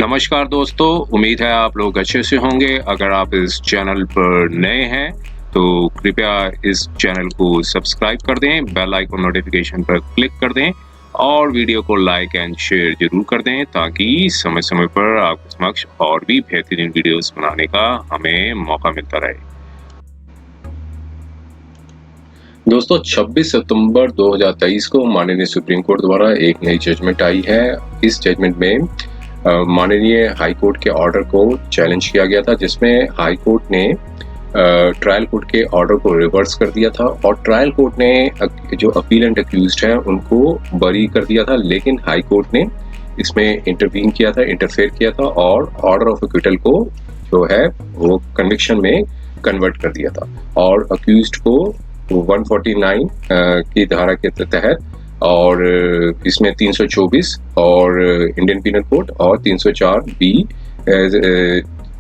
नमस्कार दोस्तों, उम्मीद है आप लोग अच्छे से होंगे। अगर आप इस चैनल पर नए हैं तो कृपया इस चैनल को सब्सक्राइब कर दें, बेल आइकन नोटिफिकेशन पर क्लिक कर दें और वीडियो को लाइक एंड शेयर जरूर कर दें ताकि समय-समय पर आपके समक्ष और भी बेहतरीन वीडियोस बनाने का हमें मौका मिलता रहे। दोस्तों 26 सितंबर 2023 को माननीय सुप्रीम कोर्ट द्वारा एक नई जजमेंट आई है। इस जजमेंट में माननीय हाई कोर्ट के ऑर्डर को चैलेंज किया गया था, जिसमें हाई कोर्ट ने ट्रायल कोर्ट के ऑर्डर को रिवर्स कर दिया था और ट्रायल कोर्ट ने जो अपीलेंट अक्यूज्ड है उनको बरी कर दिया था, लेकिन हाई कोर्ट ने इसमें इंटरवीन किया था, इंटरफेयर किया था और ऑर्डर ऑफ एक्विटल को जो है वो कन्विक्शन में कन्वर्ट कर दिया था और अक्यूज्ड को 149 की धारा के तहत और इसमें 324 और इंडियन पीनल कोड और 304 बी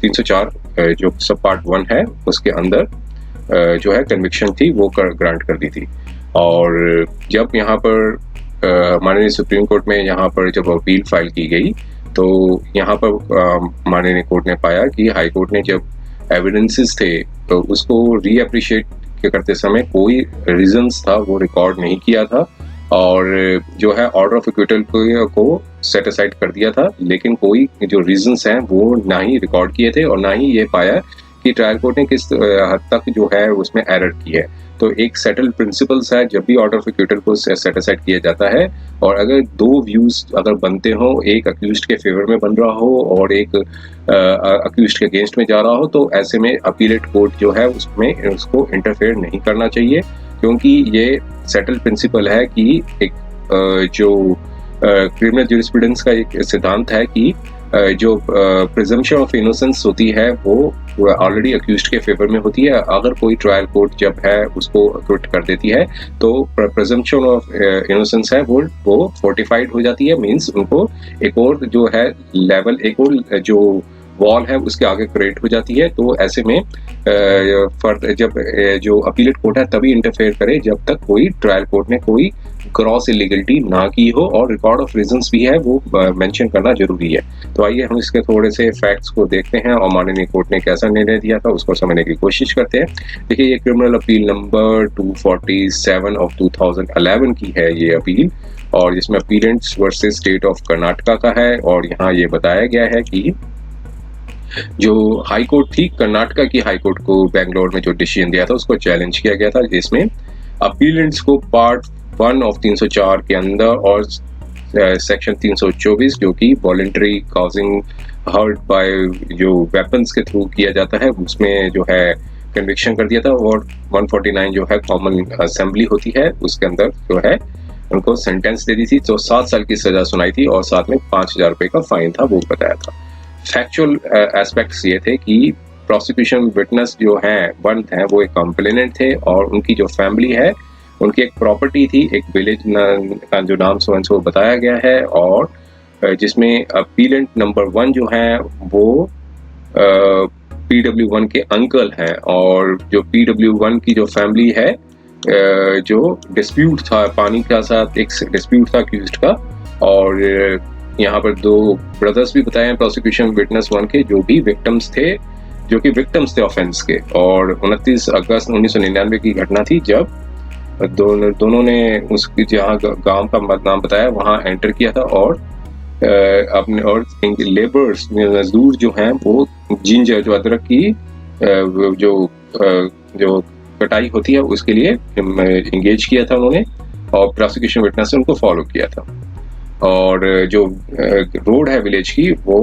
304 जो सब पार्ट 1 है उसके अंदर जो है कन्विक्शन थी वो ग्रांट कर दी थी। और जब यहाँ पर माननीय सुप्रीम कोर्ट में यहाँ पर जब अपील फाइल की गई तो यहाँ पर माननीय कोर्ट ने पाया कि हाई कोर्ट ने जब एविडेंसेस थे तो उसको रीअप्रिशिएट करते समय कोई रीजंस था वो रिकॉर्ड नहीं किया था और जो है ऑर्डर ऑफ एक्विटल को सेट असाइड कर दिया था, लेकिन कोई जो रीजंस हैं वो ना ही रिकॉर्ड किए थे और ना ही ये पाया कि ट्रायल कोर्ट ने किस हद तक जो है उसमें एरर की है। तो एक सेटल्ड प्रिंसिपल्स है, जब भी ऑर्डर ऑफ एक्विटल को सेट असाइड किया जाता है और अगर दो व्यूज अगर बनते हो, एक अक्यूज्ड के फेवर में बन रहा हो और एक अक्यूज्ड के अगेंस्ट में जा रहा हो, तो ऐसे में अपीलेट कोर्ट जो है उसमें उसको इंटरफेयर नहीं करना चाहिए, क्योंकि ये सेटल्ड प्रिंसिपल है कि एक जो क्रिमिनल ज्यूरिस्प्रूडेंस का एक सिद्धांत है कि जो प्रिजम्पशन ऑफ इनोसेंस होती है वो ऑलरेडी अक्यूज्ड के फेवर में होती है। अगर कोई ट्रायल कोर्ट जब है उसको अक्विट कर देती है तो प्रिजम्पशन ऑफ इनोसेंस है वो फोर्टिफाइड हो जाती है, मींस उनको एक और जो है लेवल, एक और जो वॉल है उसके आगे क्रिएट हो जाती है। तो ऐसे में जब जो अपीलेट कोर्ट है तभी इंटरफेयर करे जब तक कोई ट्रायल कोर्ट ने कोई क्रॉस इलीगलिटी ना की हो और रिकॉर्ड ऑफ रीजंस भी है वो मेंशन करना जरूरी है। तो आइए हम इसके थोड़े से फैक्ट्स को देखते हैं और माननीय कोर्ट ने कैसा निर्णय दिया था उसको समझने की कोशिश करते हैं। देखिए, ये क्रिमिनल अपील नंबर 247 ऑफ 2011 की है ये अपील, और जिसमें अपीलेंट्स वर्सेस स्टेट ऑफ कर्नाटका का है। और यहाँ ये बताया गया है कि जो हाई कोर्ट थी, कर्नाटका की हाई कोर्ट को बेंगलोर में जो डिसीजन दिया था उसको चैलेंज किया गया था, जिसमें अपीलेंट्स को पार्ट 1 ऑफ 304 के अंदर और सेक्शन 324 जो कि वॉलंटरी कॉजिंग हर्ट बाय जो वेपन्स के थ्रू किया जाता है उसमें जो है कन्विक्शन कर दिया था। और 149 जो है कॉमन असेंबली होती है उसके अंदर जो है उनको सेंटेंस दे दी थी, तो 7 साल की सजा सुनाई थी और साथ में 5,000 रुपए का फाइन था वो बताया था। फैक्चुअल एस्पेक्ट्स ये थे कि प्रोसिक्यूशन विटनेस जो हैं वन थे वो एक कंप्लेनेंट थे और उनकी जो फैमिली है उनकी एक प्रॉपर्टी थी, एक विलेज का जो नाम सो बताया गया है, और जिसमें अपीलेंट नंबर 1 जो है वो PW1 के अंकल हैं और जो PW1 की जो फैमिली है जो डिस्प्यूट था पानी का साथ, एक डिस्प्यूट था अक्यूज्ड का, और यहाँ पर 2 ब्रदर्स भी बताए हैं प्रोसिक्यूशन विटनेस 1 के जो भी विक्टिम्स थे ऑफेंस के। और 29 अगस्त 1999 की घटना थी जब दोनों ने उसकी जहाँ गांव का नाम बताया वहां एंटर किया था और अपने और लेबर्स मजदूर जो हैं वो जिंजर जो अदरक की जो कटाई होती है उसके लिए इंगेज किया था उन्होंने, और प्रोसिक्यूशन विटनेस ने उनको फॉलो किया था। और जो रोड है विलेज की वो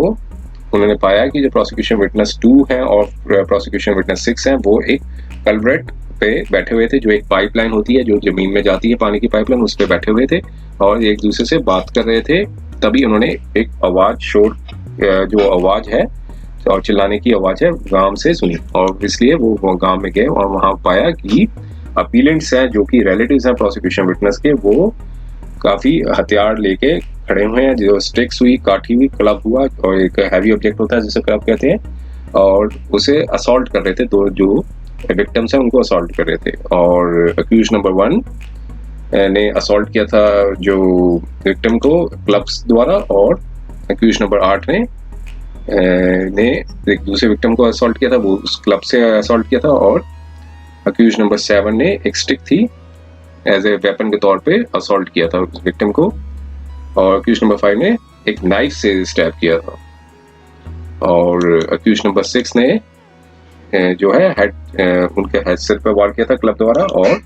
उन्होंने पाया कि जो प्रोसिक्यूशन विटनेस 2 है और प्रोसिक्यूशन विटनेस 6 है वो एक कल्वरेट पे बैठे हुए थे, जो एक पाइपलाइन होती है जो जमीन में जाती है पानी की पाइपलाइन, उस पे बैठे हुए थे और एक दूसरे से बात कर रहे थे। तभी उन्होंने एक आवाज, शोर जो आवाज है और चिल्लाने की आवाज है गांव से सुनी और इसलिए वो गांव में गए और वहां पाया कि अपीलेंट्स हैं जो कि रिलेटिव्स हैं प्रोसिक्यूशन विटनेस के, वो काफी हथियार लेके खड़े हुए हैं, जो स्टिक्स हुई, काठी हुई, क्लब हुआ और एक हैवी ऑब्जेक्ट होता है जिसे क्लब कहते हैं, और उसे असॉल्ट कर रहे थे। दो जो विक्टिम्स हैं उनको असॉल्ट कर रहे थे और अक्यूज नंबर 1 ने असॉल्ट किया था जो विक्टिम को क्लब्स द्वारा और अक्यूज नंबर 8 ने ने एक दूसरे विक्टिम को असॉल्ट किया था, वो उस क्लब से असॉल्ट किया था, और अक्यूज नंबर 7 ने एक स्टिक थी एज ए वेपन के तौर पे असॉल्ट किया था उस विक्टिम को, और अक्यूज नंबर 5 ने एक नाइफ से स्टैब किया था, और अक्यूज नंबर 6 ने जो है उनके हेड सिर पे वार किया था क्लब द्वारा, और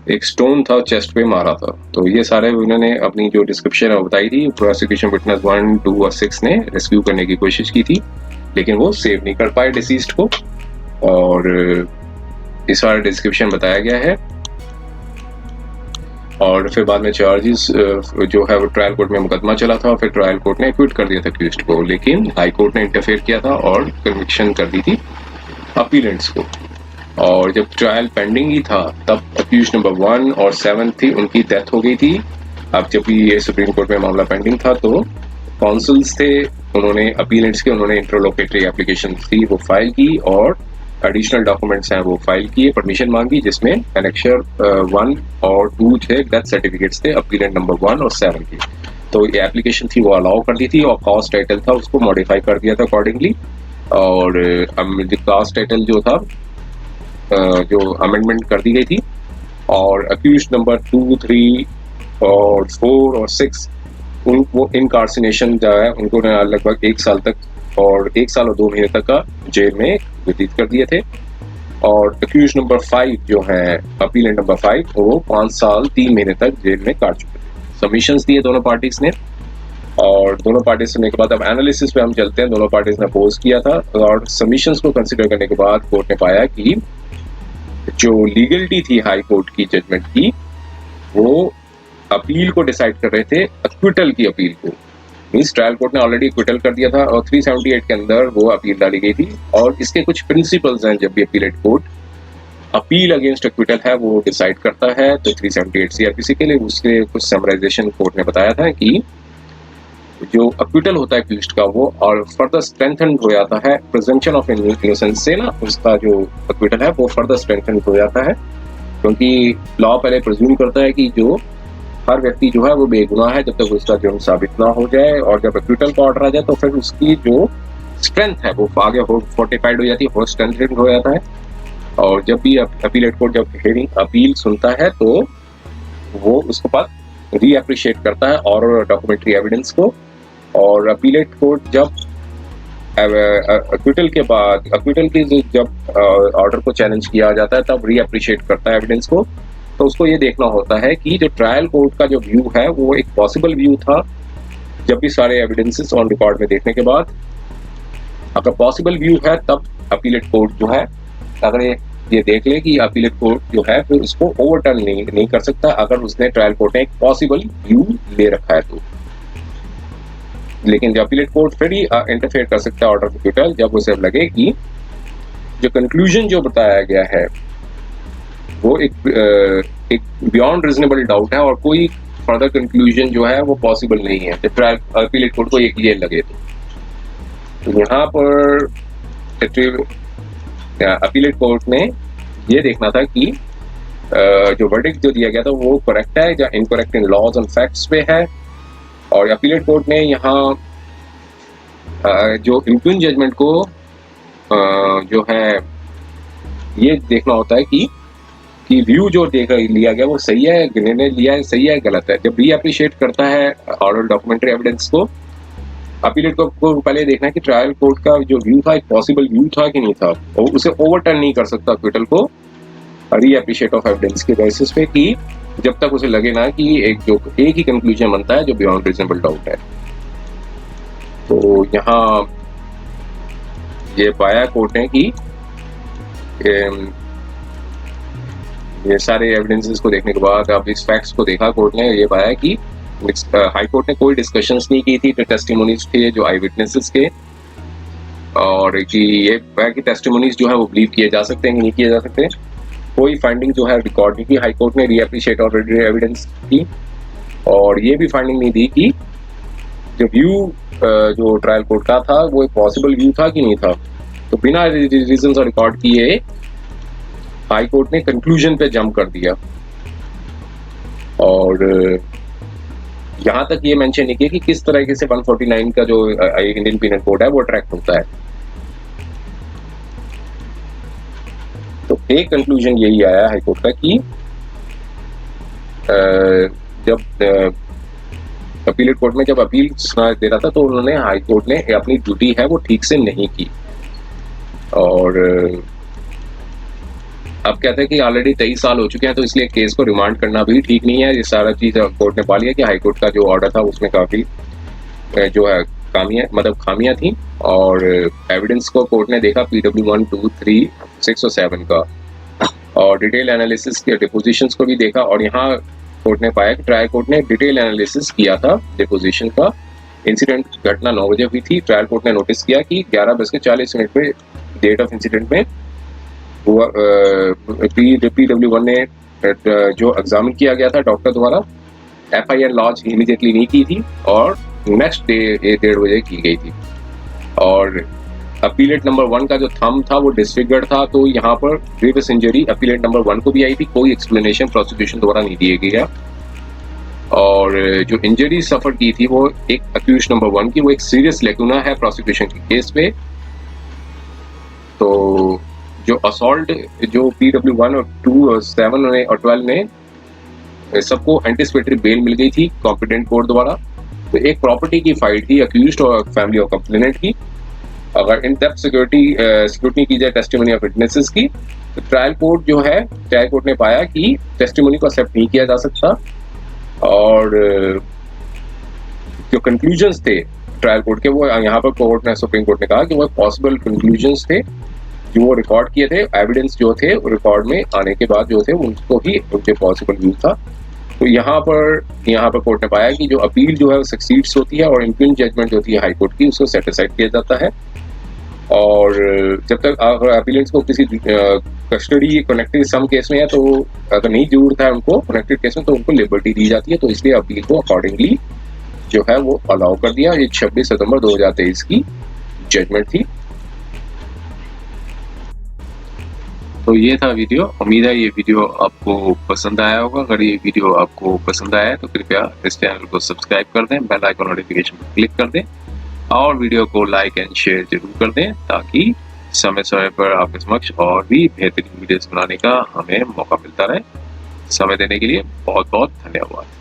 एक स्टोन था चेस्ट पे मारा था। तो ये सारे उन्होंने अपनी जो डिस्क्रिप्शन बताई थी, प्रोसिक्यूशन विटनेस 1, 2 और 6 ने रेस्क्यू करने की कोशिश की थी, लेकिन वो सेव नहीं कर पाए डिसीज्ड को, और इस सारा डिस्क्रिप्शन बताया गया है। और फिर बाद में चार्जेस जो है वो ट्रायल कोर्ट में मुकदमा चला था, और फिर ट्रायल कोर्ट ने एक्विट कर दिया था अक्यूज्ड को, लेकिन हाई कोर्ट ने इंटरफेयर किया था और कन्विक्शन कर दी थी अपीलेंट्स को। और जब ट्रायल पेंडिंग ही था तब अक्यूज नंबर 1 और 7 थी, उनकी डेथ हो गई थी। अब जब भी ये सुप्रीम कोर्ट में मामला पेंडिंग था तो कॉन्सल्स थे, उन्होंने अपीलेंट्स के उन्होंने इंटरलोकेटरी एप्लीकेशन थी वो फाइल की, और एडिशनल डॉक्यूमेंट्स हैं वो फाइल किए, परमिशन मांगी, जिसमें एनेक्चर 1 और 2 थे, डेथ सर्टिफिकेट्स थे अपीलेंट नंबर 1 और 7 की। तो ये एप्लीकेशन थी वो अलाउ कर दी थी, और कास्ट टाइटल था उसको मॉडिफाई कर दिया था अकॉर्डिंगली। और कास्ट टाइटल जो था जो अमेंडमेंट कर दी गई थी, और अक्यूज नंबर 2, 3 और 4 और 6 वो इनकार्सिनेशन जो है उनको लगभग 1 साल तक और 1 साल और 2 महीने तक का जेल में व्यतीत कर दिए थे। और अक्यूज नंबर 5 जो है अपीलेंट नंबर 5 वो 5 साल 3 महीने तक जेल में काट चुके थे। सबमिशंस दिए दोनों पार्टीज ने, और दोनों पार्टीज सुनने के बाद अब एनालिसिस पे हम चलते हैं। दोनों पार्टीज ने अपोज किया था, और सबमिशंस को कंसिडर करने के बाद कोर्ट ने पाया कि जो लीगलिटी थी हाई कोर्ट की जजमेंट की, वो अपील को डिसाइड कर रहे थे, अक्विटल की अपील को। मींस ट्रायल कोर्ट ने ऑलरेडी अक्विटल कर दिया था, और 378 के अंदर वो अपील डाली गई थी, और इसके कुछ प्रिंसिपल्स हैं। जब भी appellate court appeal against acquittal है वो डिसाइड करता है, तो 378 सीआरपीसी के लिए उसके कुछ समराइजेशन कोर्ट ने बताया था कि जो अक्विटल होता है अक्यूज्ड का, वो और फर्दर स्ट्रेंथन हो जाता है प्रिजम्पशन ऑफ इनोसेंस से ना, उसका जो अक्विटल है वो फर्दर स्ट्रेंथन हो जाता है, क्योंकि लॉ पहले प्रिज्यूम करता है कि जो हर व्यक्ति जो है वो बेगुनाह है जब तक उसका जुर्म साबित ना हो जाए, और जब अक्विटल का ऑर्डर आ जाए तो फिर उसकी जो स्ट्रेंथ है वो आगे फोर्टिफाइड हो जाती है, और स्ट्रेंथन हो जाता है। और जब भी अपीलेट कोर्ट जब हियरिंग अपील सुनता है तो वो उसके बाद रीअप्रिशिएट करता है और डॉक्यूमेंट्री एविडेंस को, और अपीलेट कोर्ट जब अक्विटल के बाद अक्विटल की जब ऑर्डर को चैलेंज किया जाता है तब रीअप्रिशिएट करता है एविडेंस को। तो उसको ये देखना होता है कि जो ट्रायल कोर्ट का जो व्यू है वो एक पॉसिबल व्यू था, जब भी सारे एविडेंसेस ऑन रिकॉर्ड में देखने के बाद अगर पॉसिबल व्यू है तब अपीलेट कोर्ट जो है अगर ये देख ले कि अपीलेट कोर्ट जो है फिर उसको ओवरटर्न नहीं कर सकता अगर उसने ट्रायल कोर्ट ने एक पॉसिबल व्यू ले रखा है तो। लेकिन जो अपीलेट कोर्ट फिर ही इंटरफेयर कर सकता है ऑर्डर ऑफ अक्विटल जब उसे लगे कि जो कंक्लूजन जो बताया गया है वो एक बियॉन्ड रीजनेबल डाउट है और कोई फर्दर कंक्लूजन जो है वो पॉसिबल नहीं है जब अपीलेट कोर्ट को ये क्लियर लगे तो यहाँ पर अपीलेट कोर्ट ने ये देखना था कि जो वर्डिक्ट जो दिया गया था वो करेक्ट है या incorrect in laws and facts पे है। और अपीलेट कोर्ट ने यहाँ जो इम्प्यून जजमेंट को जो है ये देखना होता है कि व्यू जो लिया गया वो सही है, निर्णय लिया है सही है गलत है। जब रीअप्रिशिएट करता है ऑरल डॉक्यूमेंट्री एविडेंस को अपीलेट को पहले देखना है कि ट्रायल कोर्ट का जो व्यू था एक पॉसिबल व्यू था कि नहीं था, और उसे ओवरटर्न नहीं कर सकता अक्विटल को रीअप्रिशिएट ऑफ एविडेंस के बेसिस पे कि जब तक उसे लगे ना कि एक ही कंक्लूजन बनता है जो बियॉन्ड रीजनेबल डाउट है। तो यहाँ ये पाया कोर्ट ने कि ये सारे एविडेंसेस को देखने के बाद अब इस फैक्ट्स को देखा कोर्ट ने, ये पाया कि हाई कोर्ट ने कोई डिस्कशंस नहीं की थी टेस्टिमोनीज के जो आई विटनेसेस के, और कि ये पाया कि टेस्टिमोनीज जो है वो बिलीव किए जा सकते हैं कि नहीं किए जा सकते। कोई फाइंडिंग जो है रिकॉर्ड नहीं की हाई कोर्ट ने रीअप्रिशिएट ऑलरेडी एविडेंस की, और ये भी फाइंडिंग नहीं दी कि जो व्यू जो ट्रायल कोर्ट का था वो एक पॉसिबल व्यू था कि नहीं था। तो बिना रीजंस और रिकॉर्ड किए हाई कोर्ट ने कंक्लूजन पे जंप कर दिया, और यहाँ तक ये मेंशन नहीं किया कि किस तरीके से 149 का जो इंडियन पीनल कोड है वो ट्रैक होता है। तो एक कंक्लूजन यही आया हाईकोर्ट का कि जब अपीलेट कोर्ट में जब अपील सुना दे रहा था तो उन्होंने हाई कोर्ट ने अपनी ड्यूटी है वो ठीक से नहीं की। और अब कहते हैं कि ऑलरेडी 23 साल हो चुके हैं, तो इसलिए केस को रिमांड करना भी ठीक नहीं है। ये सारा चीज कोर्ट ने पा लिया कि हाई कोर्ट का जो ऑर्डर था उसमें काफी जो है खामियां थी। और एविडेंस को कोर्ट ने देखा PW 1, 2, 3, 6 और 7 का, और डिटेल एनालिसिस के डिपोजिशंस को भी देखा। और यहाँ कोर्ट ने पाया कि ट्रायल कोर्ट ने डिटेल एनालिसिस किया था डिपोजिशन का। इंसिडेंट घटना 9 बजे हुई थी। ट्रायल कोर्ट ने नोटिस किया कि 11:40 पे डेट ऑफ इंसिडेंट में हुआ PW1 ने जो एग्जामिन किया गया था डॉक्टर द्वारा, FIR लॉन्च इमीडिएटली नहीं की थी और नेक्स्ट डे 1:30 बजे की गई थी। और अपीलेट नंबर 1 का जो थंब था वो डिसफिगर्ड था, तो यहाँ पर ग्रीवियस इंजरी अपीलेट नंबर 1 को भी आई थी। कोई एक्सप्लेनेशन प्रोसिक्यूशन द्वारा नहीं दिया गया। और जो इंजरी सफर की थी वो एक अक्यूज्ड नंबर 1 की, वो एक सीरियस लेकुना है प्रोसिक्यूशन के केस पे। तो जो असॉल्ट जो PW 1 और 2 और 7 और 12 ने सबको एंटिसिपेटरी बेल मिल गई थी कॉम्पिटेंट कोर्ट द्वारा। तो एक प्रॉपर्टी की फाइट थी अक्यूज्ड और फैमिली ऑफ कंप्लेनेंट की। अगर इन डेप्थ सिक्योरिटी की जाए टेस्टिमनी ऑफ विटनेसेस की, तो ट्रायल कोर्ट ने पाया कि टेस्टिमनी को एक्सेप्ट नहीं किया जा सकता। और जो कंक्लूजन्स थे ट्रायल कोर्ट के, वो यहाँ पर सुप्रीम कोर्ट ने कहा कि वो पॉसिबल कंक्लूजन्स थे जो वो रिकॉर्ड किए थे। एविडेंस जो थे रिकॉर्ड में आने के बाद जो थे उनको ही उनके पॉसिबल व्यू था। तो यहाँ पर कोर्ट ने पाया कि जो अपील जो है वो सक्सीड्स होती है और इम्प्यून जजमेंट होती है हाई कोर्ट की, उसको सेटिस्फाइड किया जाता है। और जब तक अपीलेंट्स को किसी कस्टडी कनेक्टेड सम केस में है, तो अगर नहीं जरूरत है उनको कनेक्टेड केस में, तो उनको लिबर्टी दी जाती है। तो इसलिए अपील को अकॉर्डिंगली जो है वो अलाउ कर दिया। ये 26 सितंबर 2023 की जजमेंट थी। तो ये था वीडियो। उम्मीद है ये वीडियो आपको पसंद आया होगा। अगर ये वीडियो आपको पसंद आया है तो कृपया इस चैनल को सब्सक्राइब कर दें, बेल आइकन नोटिफिकेशन पर क्लिक कर दें और वीडियो को लाइक एंड शेयर जरूर कर दें, ताकि समय समय पर आपके समक्ष और भी बेहतरीन वीडियोस बनाने का हमें मौका मिलता रहे। समय देने के लिए बहुत बहुत धन्यवाद।